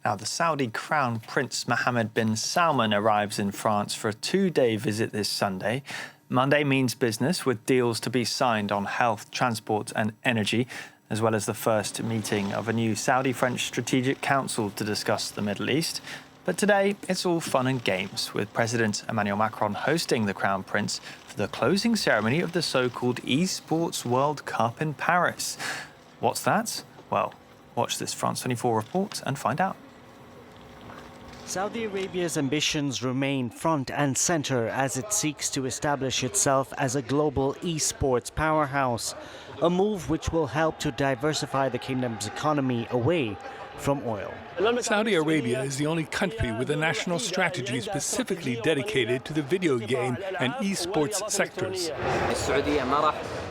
Now, the Saudi Crown Prince Mohammed bin Salman arrives in France for a two-day visit this Sunday. Monday means business, with deals to be signed on health, transport and energy, as well as the first meeting of a new Saudi-French Strategic Council to discuss the Middle East. But today, it's all fun and games, with President Emmanuel Macron hosting the Crown Prince for the closing ceremony of the so-called Esports World Cup in Paris. What's that? Well, watch this France 24 report and find out. Saudi Arabia's ambitions remain front and center as it seeks to establish itself as a global esports powerhouse, a move which will help to diversify the kingdom's economy away from oil. Saudi Arabia is the only country with a national strategy specifically dedicated to the video game and esports sectors.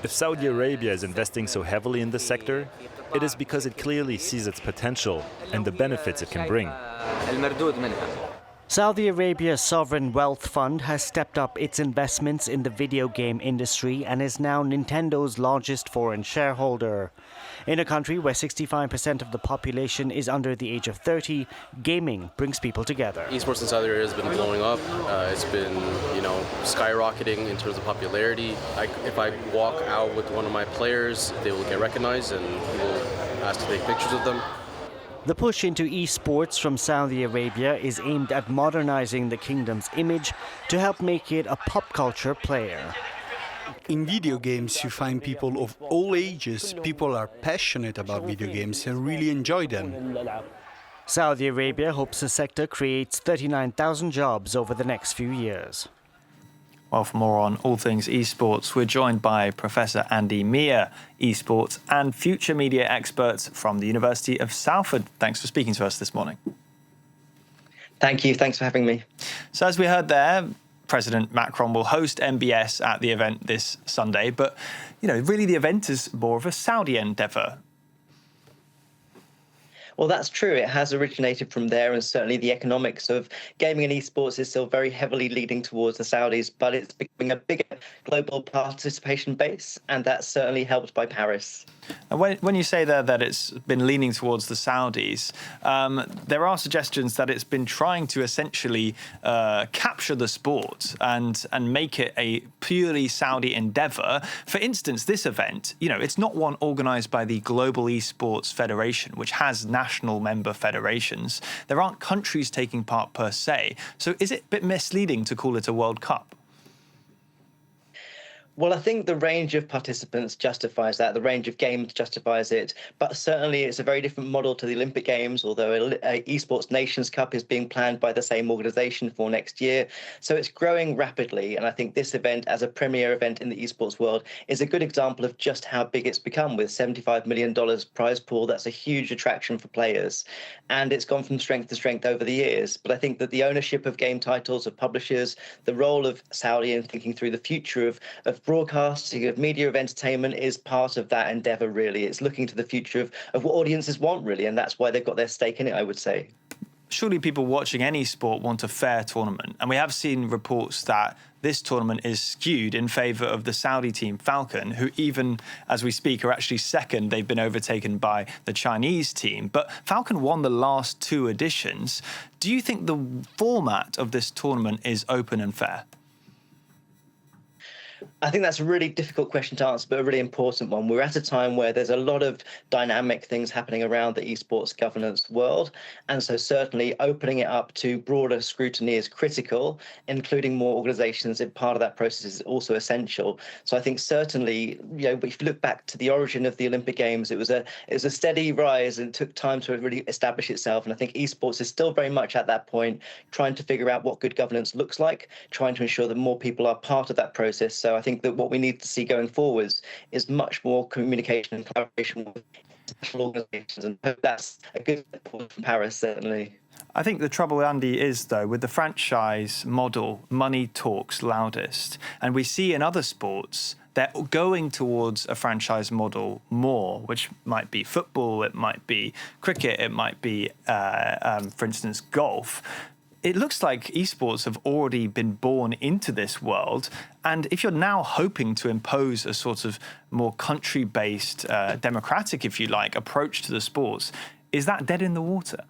If Saudi Arabia is investing so heavily in this sector, it is because it clearly sees its potential and the benefits it can bring. Saudi Arabia's sovereign wealth fund has stepped up its investments in the video game industry and is now Nintendo's largest foreign shareholder. In a country where 65% of the population is under the age of 30, gaming brings people together. Esports in Saudi Arabia has been blowing up. It's been, skyrocketing in terms of popularity. If I walk out with one of my players, they will get recognized and we will ask to take pictures of them. The push into esports from Saudi Arabia is aimed at modernizing the kingdom's image to help make it a pop culture player. In video games, you find people of all ages. People are passionate about video games and really enjoy them. Saudi Arabia hopes the sector creates 39,000 jobs over the next few years. Well, for more on all things esports, we're joined by Professor Andy Miah, esports and future media experts from the University of Salford. Thanks for speaking to us this morning. Thank you. Thanks for having me. So as we heard there, President Macron will host MBS at the event this Sunday. But, really the event is more of a Saudi endeavour. Well, that's true. It has originated from there, and certainly the economics of gaming and esports is still very heavily leading towards the Saudis, but it's becoming a bigger global participation base, and that's certainly helped by Paris. And when you say there that it's been leaning towards the Saudis, there are suggestions that it's been trying to essentially capture the sport and make it a purely Saudi endeavour. For instance, this event, it's not one organised by the Global Esports Federation, which has national member federations. There aren't countries taking part per se. So is it a bit misleading to call it a World Cup? Well, I think the range of participants justifies that. The range of games justifies it. But certainly it's a very different model to the Olympic Games, although Esports Nations Cup is being planned by the same organisation for next year. So it's growing rapidly. And I think this event, as a premier event in the esports world, is a good example of just how big it's become, with $75 million prize pool. That's a huge attraction for players. And it's gone from strength to strength over the years. But I think that the ownership of game titles, of publishers, the role of Saudi in thinking through the future of broadcasting, of media, of entertainment is part of that endeavour, really. It's looking to the future of what audiences want, really, and that's why they've got their stake in it, I would say. Surely people watching any sport want a fair tournament, and we have seen reports that this tournament is skewed in favour of the Saudi team Falcon, who even as we speak are actually second. They've been overtaken by the Chinese team, but Falcon won the last two editions. Do you think the format of this tournament is open and fair? I think that's a really difficult question to answer, but a really important one. We're at a time where there's a lot of dynamic things happening around the esports governance world. And so certainly opening it up to broader scrutiny is critical, including more organizations in part of that process is also essential. So I think certainly, if you look back to the origin of the Olympic Games, it was a steady rise and took time to really establish itself. And I think esports is still very much at that point, trying to figure out what good governance looks like, trying to ensure that more people are part of that process. So I think that what we need to see going forwards is much more communication and collaboration with international organisations, and hope that's a good step forward from Paris, certainly. I think the trouble, Andy, is, though, with the franchise model, money talks loudest. And we see in other sports, they're going towards a franchise model more, which might be football, it might be cricket, it might be, for instance, golf. It looks like esports have already been born into this world. And if you're now hoping to impose a sort of more country-based, democratic, if you like, approach to the sports, is that dead in the water?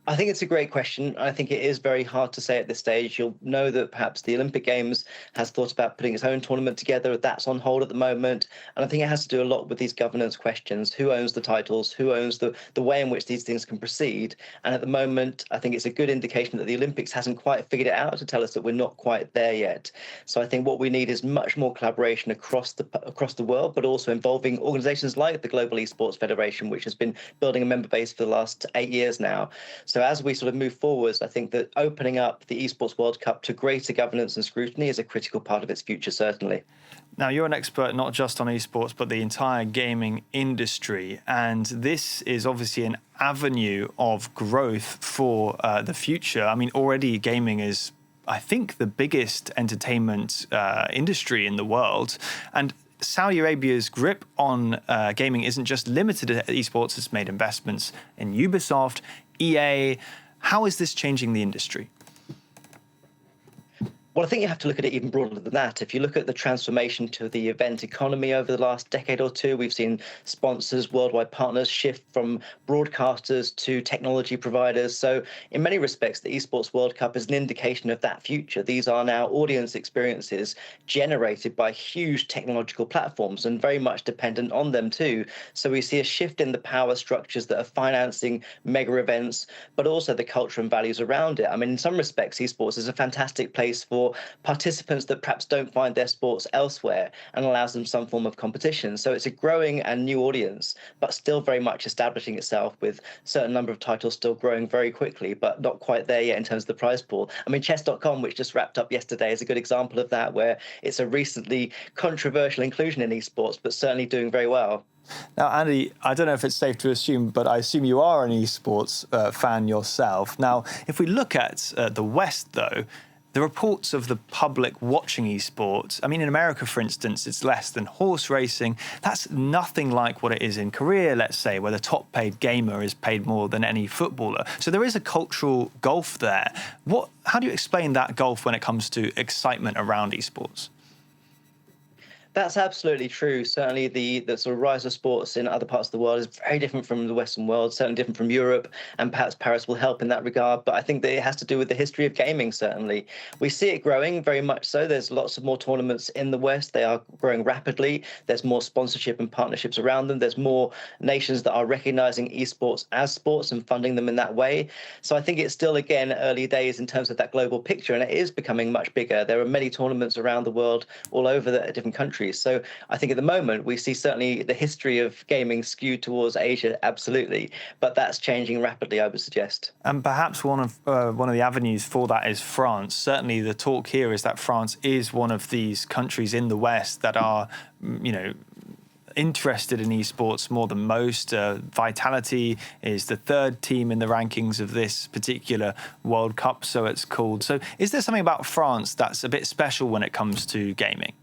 I think it's a great question. I think it is very hard to say at this stage. You'll know that perhaps the Olympic Games has thought about putting its own tournament together. That's on hold at the moment. And I think it has to do a lot with these governance questions. Who owns the titles? Who owns the way in which these things can proceed? And at the moment, I think it's a good indication that the Olympics hasn't quite figured it out to tell us that we're not quite there yet. So I think what we need is much more collaboration across the world, but also involving organizations like the Global Esports Federation, which has been building a member base for the last 8 years now. So as we sort of move forwards, I think that opening up the Esports World Cup to greater governance and scrutiny is a critical part of its future, certainly. Now, you're an expert not just on esports, but the entire gaming industry. And this is obviously an avenue of growth for the future. I mean, already gaming is, I think, the biggest entertainment industry in the world. And Saudi Arabia's grip on gaming isn't just limited to esports. It's made investments in Ubisoft, EA. How is this changing the industry? Well, I think you have to look at it even broader than that. If you look at the transformation to the event economy over the last decade or two, we've seen sponsors, worldwide partners shift from broadcasters to technology providers. So in many respects, the Esports World Cup is an indication of that future. These are now audience experiences generated by huge technological platforms and very much dependent on them too. So we see a shift in the power structures that are financing mega events, but also the culture and values around it. I mean, in some respects, esports is a fantastic place for participants that perhaps don't find their sports elsewhere and allows them some form of competition. So it's a growing and new audience, but still very much establishing itself with a certain number of titles still growing very quickly, but not quite there yet in terms of the prize pool. I mean, chess.com, which just wrapped up yesterday, is a good example of that, where it's a recently controversial inclusion in esports, but certainly doing very well. Now, Andy, I don't know if it's safe to assume, but I assume you are an esports fan yourself. Now, if we look at the West, though, the reports of the public watching esports, I mean, in America, for instance, it's less than horse racing. That's nothing like what it is in Korea, let's say, where the top paid gamer is paid more than any footballer. So there is a cultural gulf there. How do you explain that gulf when it comes to excitement around esports? That's absolutely true. Certainly the sort of rise of sports in other parts of the world is very different from the Western world, certainly different from Europe, and perhaps Paris will help in that regard. But I think that it has to do with the history of gaming, certainly. We see it growing very much so. There's lots of more tournaments in the West. They are growing rapidly. There's more sponsorship and partnerships around them. There's more nations that are recognizing esports as sports and funding them in that way. So I think it's still, again, early days in terms of that global picture, and it is becoming much bigger. There are many tournaments around the world, all over the different countries. So I think at the moment we see certainly the history of gaming skewed towards Asia, absolutely, but that's changing rapidly, I would suggest. And perhaps one of the avenues for that is France. Certainly, the talk here is that France is one of these countries in the West that are, interested in esports more than most. Vitality is the third team in the rankings of this particular World Cup, so it's called. So is there something about France that's a bit special when it comes to gaming?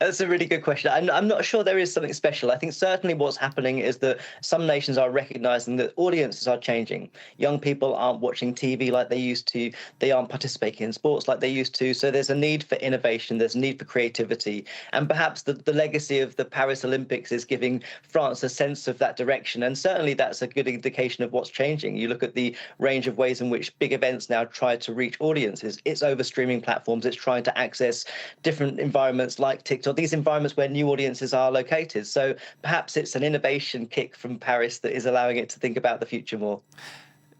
That's a really good question. I'm not sure there is something special. I think certainly what's happening is that some nations are recognizing that audiences are changing. Young people aren't watching TV like they used to. They aren't participating in sports like they used to. So there's a need for innovation. There's a need for creativity. And perhaps the legacy of the Paris Olympics is giving France a sense of that direction. And certainly that's a good indication of what's changing. You look at the range of ways in which big events now try to reach audiences. It's over streaming platforms. It's trying to access different environments like TikTok, these environments where new audiences are located. So perhaps it's an innovation kick from Paris that is allowing it to think about the future more.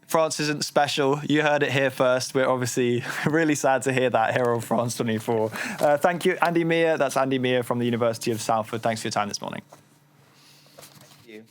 France isn't special. You heard it here first. We're obviously really sad to hear that here on France 24. Thank you, Andy Miah. That's Andy Miah from the University of Salford. Thanks for your time this morning. Thank you.